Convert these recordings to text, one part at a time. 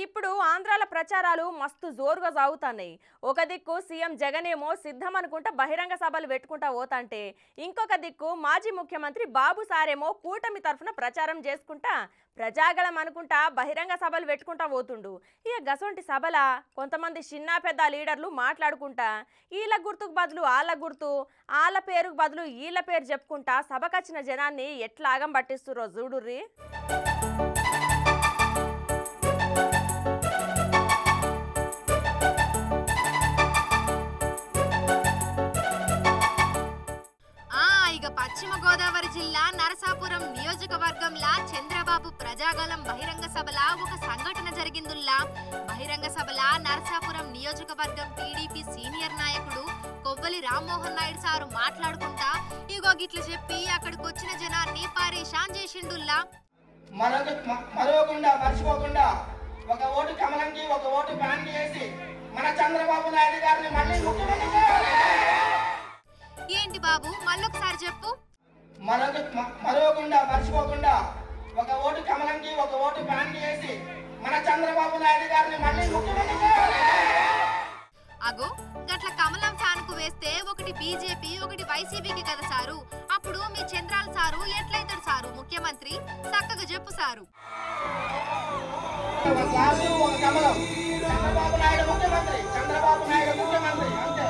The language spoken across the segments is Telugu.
ఇప్పుడు ఆంధ్రాల ప్రచారాలు మస్తు జోరుగా సాగుతున్నాయి. ఒక దిక్కు సీఎం జగన్ ఏమో సిద్ధం అనుకుంటా బహిరంగ సభలు పెట్టుకుంటా పోతాంటే, ఇంకొక దిక్కు మాజీ ముఖ్యమంత్రి బాబు సారేమో కూటమి తరఫున ప్రచారం చేసుకుంటా ప్రజాగళం అనుకుంటా బహిరంగ సభలు పెట్టుకుంటా పోతుండు. ఇక గసొంటి సభల కొంతమంది చిన్న పెద్ద లీడర్లు మాట్లాడుకుంటా ఈళ్ళ గుర్తుకు బదులు ఆళ్ళ గుర్తు, ఆళ్ళ పేరుకు బదులు ఈళ్ళ పేరు చెప్పుకుంటా సభకొచ్చిన జనాన్ని ఎట్లా ఆగం పట్టిస్తురో చూడుర్రి. పశ్చిమ గోదావరి జిల్లా నరసాపురం నియోజకవర్గంలో చంద్రబాబు ప్రజాగళం బహిరంగ సభల ఒక సంఘటన జరిగిందుల్లా. బహిరంగ సభల నరసాపురం నియోజకవర్గం టీడీపీ సీనియర్ నాయకుడు కొవ్వలి రామ్మోహన్ నాయుడు సారు మాట్లాడుకుంటా ఇగో గిట్ల చెప్పి అక్కడికి వచ్చిన జనాన్ని పరేషాన్ చేసిండుల్లా. మర్చిపోకుండా ఒక ఓటు కమలంకి ఒక ఓటు ఫ్యాన్కి వేసి మన చంద్రబాబు నాయుడు గారిని మళ్ళీ ముఖ్యమంత్రి చేయాలి. ఏంటి బాబు మళ్ళొకసారి చెప్పు. మర్చిపోకుండా ఒక ఓటు కమలంకి ఒక ఓటు ఫ్యాన్కి వేసి మన చంద్రబాబు నాయుడు గారిని మళ్ళీ ముఖ్యమంత్రి చేయాలి. అగో గట్ల కమలం ఫ్యాన్ కు వేస్తే ఒకటి బీజేపీ ఒకటి వైసీపీకి కదా సారు. అప్పుడు మీ చంద్రాల సారు ఎట్లయితాడు సారు ముఖ్యమంత్రి? చక్కగా చెప్పు సారు. చంద్రబాబు నాయుడు ముఖ్యమంత్రి, చంద్రబాబు నాయుడు ముఖ్యమంత్రి అంతే.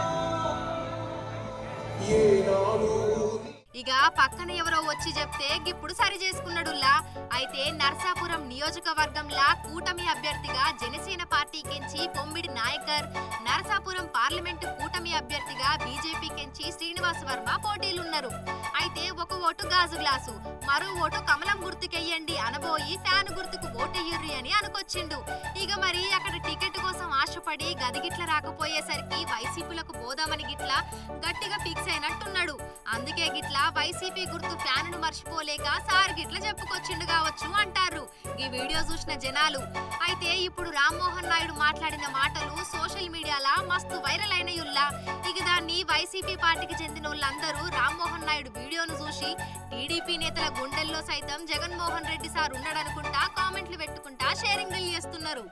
ఇక పక్కన ఎవరో వచ్చి చెప్తే ఇప్పుడు సరి చేసుకున్నాడుల్లా. అయితే నర్సాపురం నియోజకవర్గంలా కూటమి అభ్యర్థిగా జనసేన పార్టీకించి పొమ్మిడి నాయకర్, నరసాపురం పార్లమెంటు కూటమి అభ్యర్థిగా బీజేపీకించి శ్రీనివాస్ వర్మ పోటీలున్నారు. అయితే ఒక ఓటు గాజు గ్లాసు, మరో ఓటు కమలం గుర్తుకెయ్యండి అనబోయి ఫ్యాన్ గుర్తుకు ఓటెయ్యుర్రి అని అనుకొచ్చిండు. ఇక మరి అక్కడ టికెట్ కోసం ఆశపడి గదిగిట్ల రాకపోయేసరికి వైసీపీలకు పోదామని గిట్లా గట్టిగా ఫిక్స్ అయినట్టున్నాడు. అందుకే గిట్లా వైసీపీ గుర్తు ఫ్యాన్ను మర్చిపోలేక సార్ గిట్ల చెప్పుకొచ్చిండు కావచ్చు అంటారు ఈ వీడియో చూసిన జనాలు. అయితే ఇప్పుడు రామ్మోహన్ నాయుడు మాట్లాడిన మాటలు సోషల్ మీడియాలో మస్తు వైరల్ అయినయుల్లా. ఇక దాన్ని వైసీపీ పార్టీకి చెందిన వాళ్ళందరూ రామ్మోహన్ నాయుడు వీడియోను చూసి టీడీపీ నేతల గుండెల్లో సైతం జగన్మోహన్ రెడ్డి సార్ ఉన్నాడనుకుంటా కామెంట్లు పెట్టుకుంటా షేరింగ్ చేస్తున్నారు.